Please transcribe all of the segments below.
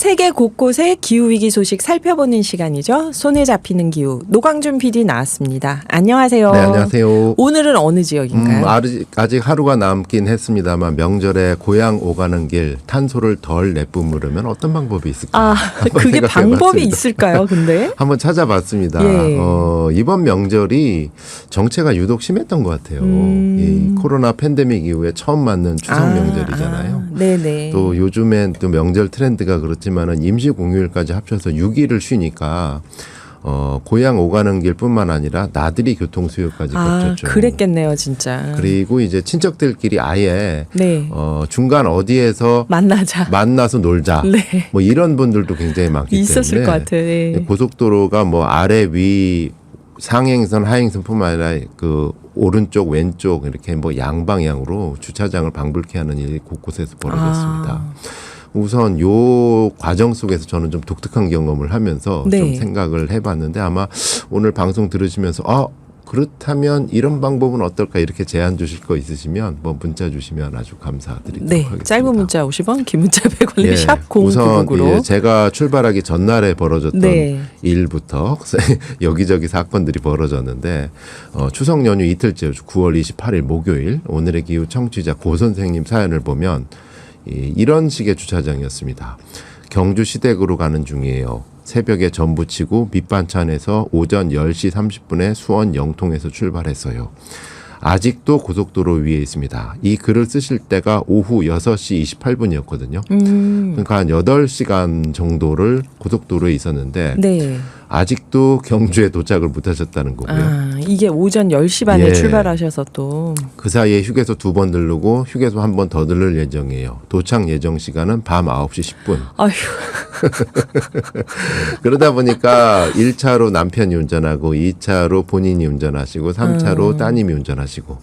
세계 곳곳의 기후위기 소식 살펴보는 시간이죠. 손에 잡히는 기후. 노광준 PD 나왔습니다. 안녕하세요. 네, 안녕하세요. 오늘은 어느 지역인가요? 아직 하루가 남긴 했습니다만 명절에 고향 오가는 길 탄소를 덜 내뿜으려면 어떤 방법이 있을까요? 그게 방법이 있을까요? 근데 한번 찾아봤습니다. 예. 이번 명절이 정체가 유독 심했던 것 같아요. 이 코로나 팬데믹 이후에 처음 맞는 추석 명절이잖아요. 네네. 또 요즘엔 또 명절 트렌드가 그렇지만은 임시 공휴일까지 합쳐서 6일을 쉬니까 고향 오가는 길뿐만 아니라 나들이 교통 수요까지 겹쳤죠. 그랬겠네요, 진짜. 그리고 이제 친척들끼리 아예 네. 중간 어디에서 만나서 놀자. 네. 뭐 이런 분들도 굉장히 많기 있었을 때문에 것 같아요. 네. 고속도로가 뭐 아래 위 상행선 하행선뿐만 아니라 그 오른쪽 왼쪽 이렇게 뭐 양방향으로 주차장을 방불케 하는 일이 곳곳에서 벌어졌습니다. 우선 요 과정 속에서 저는 좀 독특한 경험을 하면서 네. 좀 생각을 해봤는데 아마 오늘 방송 들으시면서 그렇다면 이런 방법은 어떨까 이렇게 제안 주실 거 있으시면 뭐 문자 주시면 아주 감사드리도록 네. 하겠습니다. 짧은 문자 50원, 긴 문자 100원이 예, 샵 우선 0999로. 제가 출발하기 전날에 벌어졌던 네. 일부터 여기저기 사건들이 벌어졌는데 추석 연휴 이틀째죠. 9월 28일 목요일 오늘의 기후 청취자 고 선생님 사연을 보면 이런 식의 주차장이었습니다. 경주 시댁으로 가는 중이에요. 새벽에 전부 치고 밑반찬에서 오전 10시 30분에 수원 영통에서 출발했어요. 아직도 고속도로 위에 있습니다. 이 글을 쓰실 때가 오후 6시 28분이었거든요. 그러니까 한 8시간 정도를 고속도로에 있었는데 네. 아직도 경주에 도착을 못하셨다는 거고요. 이게 오전 10시 반에 출발하셔서 또. 그 사이에 휴게소 2번 들르고 휴게소 1번 더 들를 예정이에요. 도착 예정 시간은 밤 9시 10분. 아휴. 그러다 보니까 1차로 남편이 운전하고 2차로 본인이 운전하시고 3차로 따님이 운전하시고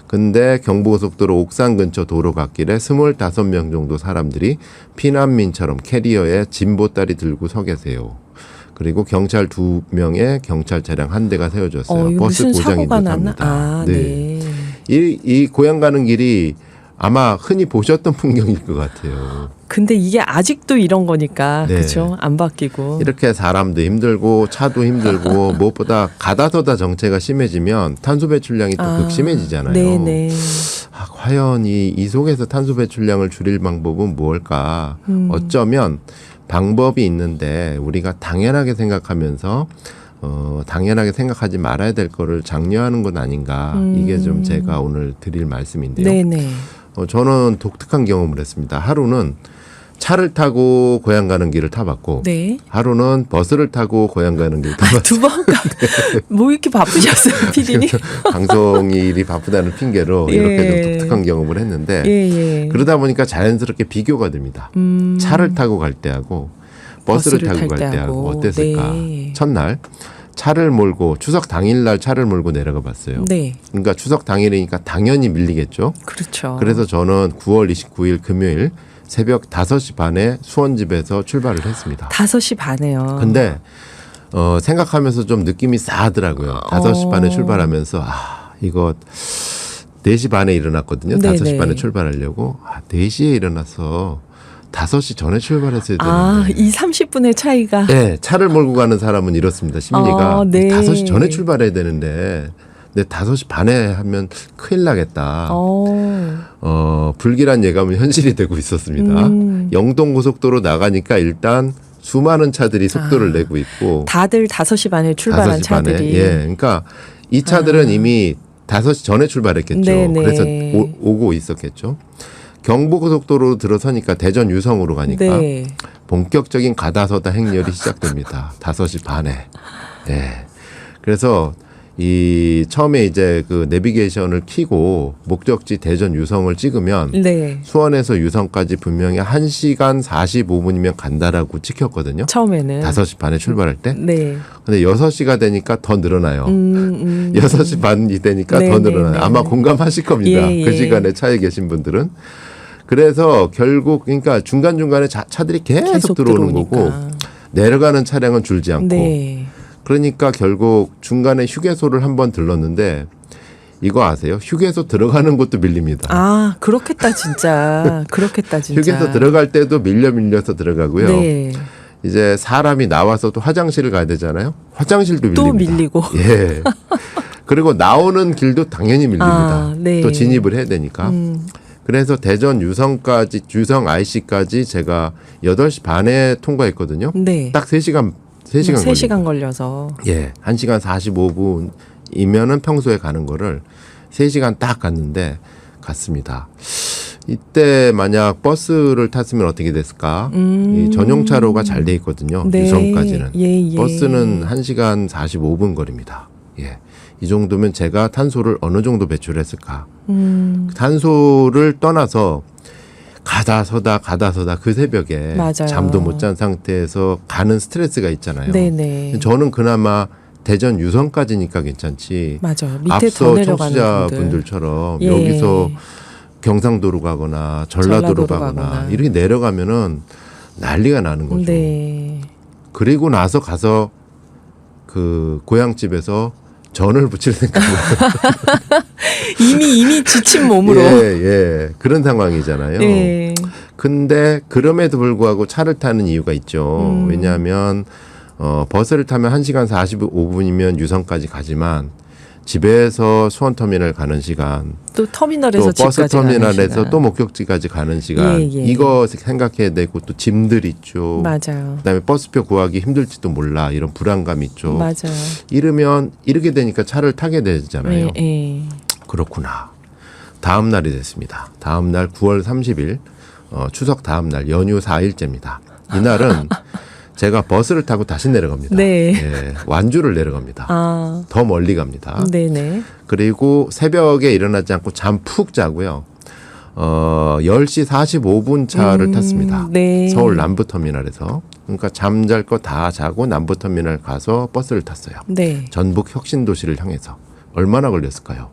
근데 경부고속도로 옥산 근처 도로 갓길에 25명 정도 사람들이 피난민처럼 캐리어에 짐보따리 들고 서 계세요. 그리고 경찰 2명의 경찰 차량 1대가 세워졌어요. 버스 고장인 듯합니다. 네. 이 고향 가는 길이 아마 흔히 보셨던 풍경일 것 같아요. 근데 이게 아직도 이런 거니까 네. 그렇죠? 안 바뀌고. 이렇게 사람도 힘들고 차도 힘들고 무엇보다 가다서다 정체가 심해지면 탄소 배출량이 또 극심해지잖아요. 네네. 과연 이 속에서 탄소 배출량을 줄일 방법은 무엇일까? 어쩌면 방법이 있는데 우리가 당연하게 생각하면서 당연하게 생각하지 말아야 될 거를 장려하는 건 아닌가. 이게 좀 제가 오늘 드릴 말씀인데요. 네네. 저는 독특한 경험을 했습니다. 하루는 차를 타고 고향 가는 길을 타봤고 네. 하루는 버스를 타고 고향 가는 길을 타봤어요. 두 번 뭐 이렇게 바쁘셨어요, PD님? 방송 일이 바쁘다는 핑계로 이렇게 좀 독특한 경험을 했는데 그러다 보니까 자연스럽게 비교가 됩니다. 차를 타고 갈 때하고 버스를 타고 갈 때하고 어땠을까. 네. 첫날 차를 몰고 추석 당일날 차를 몰고 내려가 봤어요. 네. 그러니까 추석 당일이니까 당연히 밀리겠죠. 그렇죠. 그래서 저는 9월 29일 금요일 새벽 5시 반에 수원집에서 출발을 했습니다. 5시 반에요. 근데 생각하면서 좀 느낌이 싸하더라고요. 5시 반에 출발하면서 이거 4시 반에 일어났거든요. 네네. 5시 반에 출발하려고 4시에 일어나서 5시 전에 출발했어야 되는데. 30분의 차이가. 네, 차를 몰고 가는 사람은 이렇습니다. 심리가 네. 5시 전에 출발해야 되는데 근데 5시 반에 하면 큰일 나겠다. 불길한 예감은 현실이 되고 있었습니다. 영동고속도로 나가니까 일단 수많은 차들이 속도를 내고 있고 다들 5시 반에 출발한 5시 반에. 차들이. 그러니까 이 차들은 이미 5시 전에 출발했겠죠. 네네. 그래서 오고 있었겠죠. 경부고속도로 들어서니까 대전 유성으로 가니까 네. 본격적인 가다서다 행렬이 시작됩니다. 5시 반에. 그래서 처음에 이제 그 내비게이션을 켜고 목적지 대전 유성을 찍으면 네. 수원에서 유성까지 분명히 1시간 45분이면 간다라고 찍혔거든요. 처음에는. 5시 반에 출발할 때. 네. 근데 6시가 되니까 더 늘어나요. 6시 반이 되니까 더 늘어나요. 아마 공감하실 겁니다. 예. 그 시간에 차에 계신 분들은. 그래서 결국 그러니까 중간중간에 차들이 계속 들어오는 거고 내려가는 차량은 줄지 않고 네. 그러니까 결국 중간에 휴게소를 한번 들렀는데 이거 아세요? 휴게소 들어가는 것도 밀립니다. 아, 그렇겠다 진짜. 그렇겠다 진짜. 휴게소 들어갈 때도 밀려서 들어가고요. 네. 이제 사람이 나와서 또 화장실을 가야 되잖아요. 화장실도 밀립니다. 또 밀리고. 예. 그리고 나오는 길도 당연히 밀립니다. 아, 네. 또 진입을 해야 되니까. 그래서 대전 유성 IC까지 제가 8시 반에 통과했거든요. 네. 딱 3시간 3시간 걸려서. 예. 1시간 45분이면은 평소에 가는 거를 3시간 딱 갔는데 갔습니다. 이때 만약 버스를 탔으면 어떻게 됐을까? 이 전용차로가 잘 돼 있거든요. 네. 유성까지는. 예. 버스는 1시간 45분 거리입니다. 예. 이 정도면 제가 탄소를 어느 정도 배출했을까? 탄소를 떠나서 가다 서다 그 새벽에 맞아요. 잠도 못 잔 상태에서 가는 스트레스가 있잖아요. 네네. 저는 그나마 대전 유성까지니까 괜찮지. 맞아. 밑에 더 앞서 내려가는 분들. 청취자분들처럼 예. 여기서 경상도로 가거나 전라도로 가거나 이렇게 내려가면은 난리가 나는 거죠. 네. 그리고 나서 가서 그 고향집에서 전을 부칠 생각으로 이미 지친 몸으로. 예. 그런 상황이잖아요. 네. 근데 그럼에도 불구하고 차를 타는 이유가 있죠. 왜냐하면 버스를 타면 1시간 45분이면 유성까지 가지만 집에서 수원터미널 가는 시간, 또 터미널에서 또 버스 집까지 가는 터미널에서 시간. 또 목적지까지 가는 시간, 예. 이거 생각해야 되고 또 짐들 있죠. 맞아요. 그다음에 버스표 구하기 힘들지도 몰라, 이런 불안감이 있죠. 맞아요. 이렇게 되니까 차를 타게 되잖아요. 예. 그렇구나. 다음 날이 됐습니다. 다음 날 9월 30일 추석 다음 날 연휴 4일째입니다. 이날은 제가 버스를 타고 다시 내려갑니다. 네. 예, 완주를 내려갑니다. 아. 더 멀리 갑니다. 네네. 그리고 새벽에 일어나지 않고 잠 푹 자고요. 10시 45분 차를 탔습니다. 네. 서울 남부터미널에서. 그러니까 잠잘 거 다 자고 남부터미널 가서 버스를 탔어요. 네. 전북 혁신도시를 향해서. 얼마나 걸렸을까요?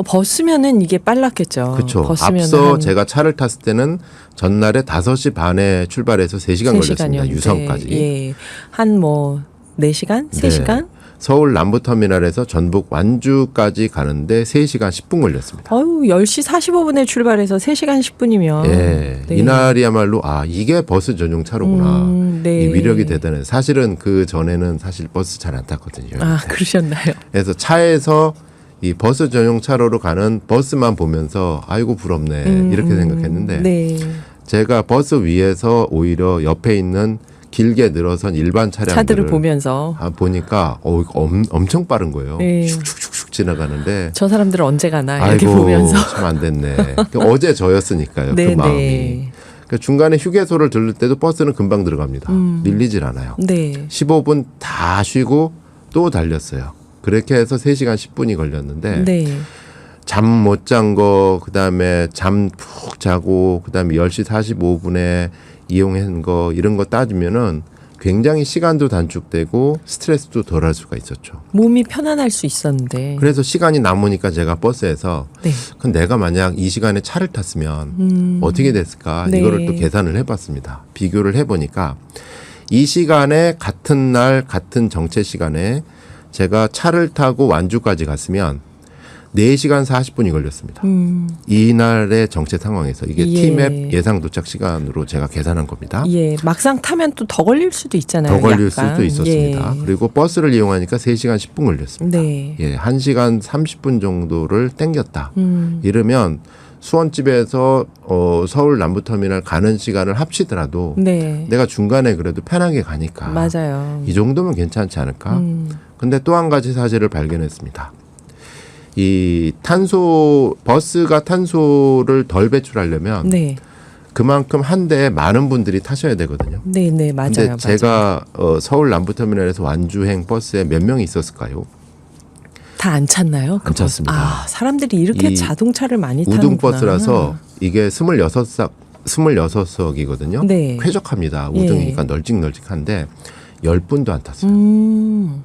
버스면은 이게 빨랐겠죠. 그렇죠. 버스면은 앞서 제가 차를 탔을 때는 전날에 5시 반에 출발해서 3시간 걸렸습니다. 유성까지. 예. 한 4시간? 3시간? 네. 서울 남부터미널에서 전북 완주까지 가는데 3시간 10분 걸렸습니다. 아유, 10시 45분에 출발해서 3시간 10분이면. 예. 네. 이날이야말로 이게 버스 전용 차로구나. 네. 이 위력이 대단해. 사실은 그 전에는 사실 버스 잘 안 탔거든요. 그러셨나요? 그래서 차에서 이 버스 전용 차로로 가는 버스만 보면서 아이고 부럽네 이렇게 생각했는데 네. 제가 버스 위에서 오히려 옆에 있는 길게 늘어선 일반 차량들을 보면서 보니까 이거 엄청 빠른 거예요. 네. 슉슉슉 지나가는데 저 사람들은 언제 가나 이렇게 아이고 보면서. 참 안 됐네. 어제 저였으니까요. 네, 그 마음이. 네. 그러니까 중간에 휴게소를 들를 때도 버스는 금방 들어갑니다. 밀리질 않아요. 네. 15분 다 쉬고 또 달렸어요. 그렇게 해서 3시간 10분이 걸렸는데 네. 잠 못 잔 거, 그다음에 잠 푹 자고, 그다음에 10시 45분에 이용한 거 이런 거 따지면은 굉장히 시간도 단축되고 스트레스도 덜 할 수가 있었죠. 몸이 편안할 수 있었는데. 그래서 시간이 남으니까 제가 버스에서 네. 그럼 내가 만약 이 시간에 차를 탔으면 어떻게 됐을까? 네. 이거를 또 계산을 해봤습니다. 비교를 해보니까 이 시간에 같은 날 같은 정체 시간에 제가 차를 타고 완주까지 갔으면 4시간 40분이 걸렸습니다. 이날의 정체 상황에서 이게 예. T맵 예상 도착 시간으로 제가 계산한 겁니다. 예, 막상 타면 또 더 걸릴 수도 있잖아요. 더 걸릴 약간. 수도 있었습니다. 예. 그리고 버스를 이용하니까 3시간 10분 걸렸습니다. 네. 예, 1시간 30분 정도를 땡겼다. 이러면 수원집에서 서울 남부터미널 가는 시간을 합치더라도 네. 내가 중간에 그래도 편하게 가니까 맞아요. 이 정도면 괜찮지 않을까? 근데 또 한 가지 사실을 발견했습니다. 이 버스가 탄소를 덜 배출하려면 네. 그만큼 한 대에 많은 분들이 타셔야 되거든요. 네, 네, 맞아요. 근데 맞아요. 제가 서울 남부터미널에서 완주행 버스에 몇 명이 있었을까요? 다 안 찼나요? 안 찼습니다. 사람들이 이렇게 이 자동차를 많이 타는구나. 우등버스라서 이게 26석이거든요. 네. 쾌적합니다. 예. 우등이니까 널찍널찍한데 10분도 안 탔어요.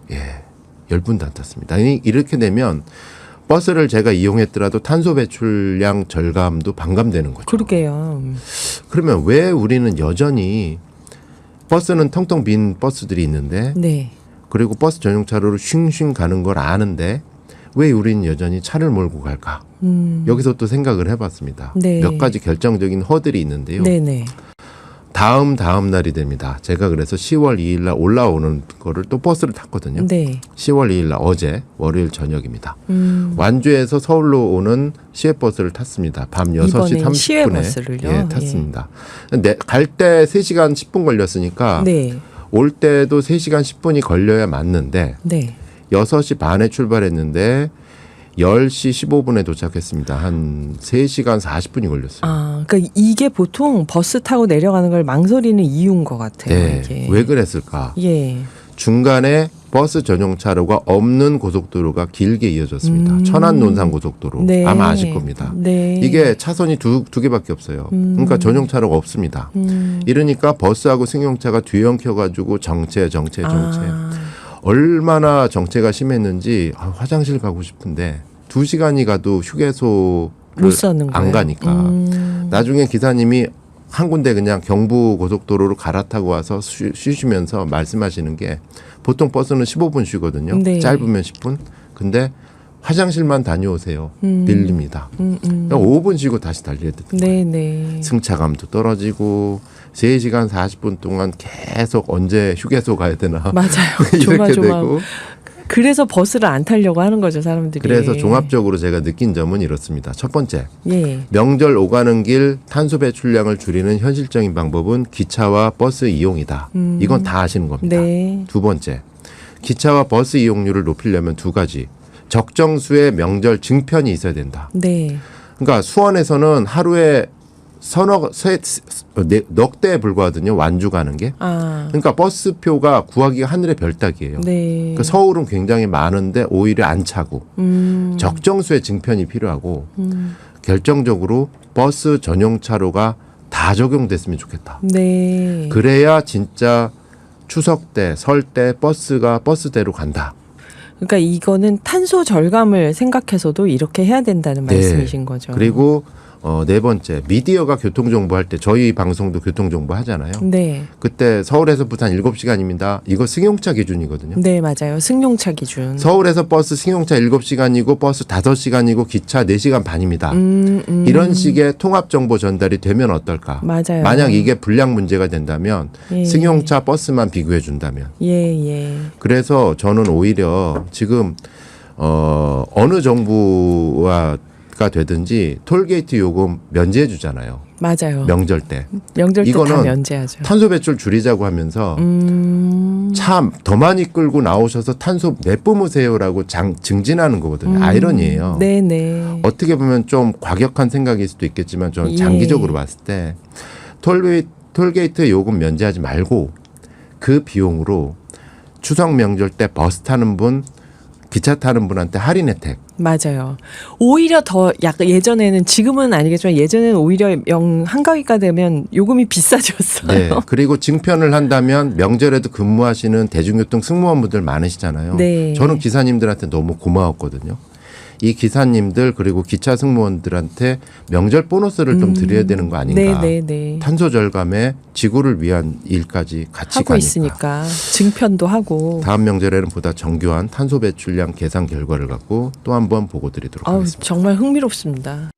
예, 10분도 안 탔습니다. 아니, 이렇게 되면 버스를 제가 이용했더라도 탄소 배출량 절감도 반감되는 거죠. 그러게요. 그러면 왜 우리는 여전히 버스는 텅텅 빈 버스들이 있는데 네. 그리고 버스 전용 차로로 쉥쉥 가는 걸 아는데 왜 우리는 여전히 차를 몰고 갈까? 여기서 또 생각을 해봤습니다. 네. 몇 가지 결정적인 허들이 있는데요. 네네. 다음 날이 됩니다. 제가 그래서 10월 2일 날 올라오는 거를 또 버스를 탔거든요. 네. 10월 2일 날 어제 월요일 저녁입니다. 완주에서 서울로 오는 시외버스를 탔습니다. 밤 6시 이번엔 30분에 시외버스를요? 예, 탔습니다. 갈 때 3시간 10분 걸렸으니까 네. 올 때도 3시간 10분이 걸려야 맞는데 네. 6시 반에 출발했는데 10시 15분에 도착했습니다. 한 3시간 40분이 걸렸어요. 아, 그러니까 이게 보통 버스 타고 내려가는 걸 망설이는 이유인 것 같아요. 네. 이게. 왜 그랬을까? 예. 중간에 버스 전용 차로가 없는 고속도로가 길게 이어졌습니다. 천안 논산 고속도로. 네. 아마 아실 겁니다. 네. 이게 차선이 두 개밖에 없어요. 그러니까 전용 차로가 없습니다. 이러니까 버스하고 승용차가 뒤엉켜가지고 정체. 아, 얼마나 정체가 심했는지 화장실 가고 싶은데 2시간이 가도 휴게소를 못 사는 거예요. 안 가니까. 나중에 기사님이 한 군데 그냥 경부 고속도로로 갈아타고 와서 쉬시면서 말씀하시는 게 보통 버스는 15분 쉬거든요. 네. 짧으면 10분. 근데 화장실만 다녀오세요. 밀립니다. 5분 쉬고 다시 달려야 된다. 네네. 승차감도 떨어지고 3시간 40분 동안 계속 언제 휴게소 가야 되나 맞아요. 이렇게 조마조마. 되고 그래서 버스를 안 타려고 하는 거죠, 사람들이. 그래서 종합적으로 제가 느낀 점은 이렇습니다. 첫 번째, 예. 명절 오가는 길 탄소 배출량을 줄이는 현실적인 방법은 기차와 버스 이용이다. 이건 다 아시는 겁니다. 네. 두 번째, 기차와 버스 이용률을 높이려면 2가지. 적정수의 명절 증편이 있어야 된다. 네. 그러니까 수원에서는 하루에 넉 대에 불과하거든요. 완주 가는 게. 아. 그러니까 버스표가 구하기가 하늘의 별따기예요. 네. 그러니까 서울은 굉장히 많은데 오히려 안 차고 적정수의 증편이 필요하고 결정적으로 버스 전용 차로가 다 적용됐으면 좋겠다. 네. 그래야 진짜 추석 때, 설 때 버스가 버스대로 간다. 그러니까 이거는 탄소 절감을 생각해서도 이렇게 해야 된다는 말씀이신 거죠. 그리고 네 번째, 미디어가 교통정보 할 때 저희 방송도 교통정보 하잖아요. 네. 그때 서울에서 부산 7시간입니다. 이거 승용차 기준이거든요. 네, 맞아요. 승용차 기준. 서울에서 버스 승용차 7시간이고 버스 5시간이고 기차 4시간 반입니다. 이런 식의 통합 정보 전달이 되면 어떨까? 맞아요. 만약 이게 불량 문제가 된다면 예. 승용차 버스만 비교해 준다면. 예. 그래서 저는 오히려 지금 어느 정부가 되든지 톨게이트 요금 면제해 주잖아요. 맞아요. 명절 때. 명절 때 다 이거는 면제하죠. 탄소 배출 줄이자고 하면서 참 더 많이 끌고 나오셔서 탄소 내뿜으세요라고 증진하는 거거든요. 아이러니예요. 네네. 어떻게 보면 좀 과격한 생각일 수도 있겠지만 저는 예. 장기적으로 봤을 때 톨게이트 요금 면제하지 말고 그 비용으로 추석 명절 때 버스 타는 분, 기차 타는 분한테 할인 혜택. 맞아요. 오히려 더 약간 예전에는 지금은 아니겠지만 예전에는 오히려 한가위가 되면 요금이 비싸졌어요. 네. 그리고 증편을 한다면 명절에도 근무하시는 대중교통 승무원분들 많으시잖아요. 네. 저는 기사님들한테 너무 고마웠거든요. 이 기사님들 그리고 기차 승무원들한테 명절 보너스를 좀 드려야 되는 거 아닌가. 네네네. 탄소 절감에 지구를 위한 일까지 같이 하고 가니까. 있으니까 증편도 하고. 다음 명절에는 보다 정교한 탄소 배출량 계산 결과를 갖고 또 한 번 보고 드리도록 하겠습니다. 정말 흥미롭습니다.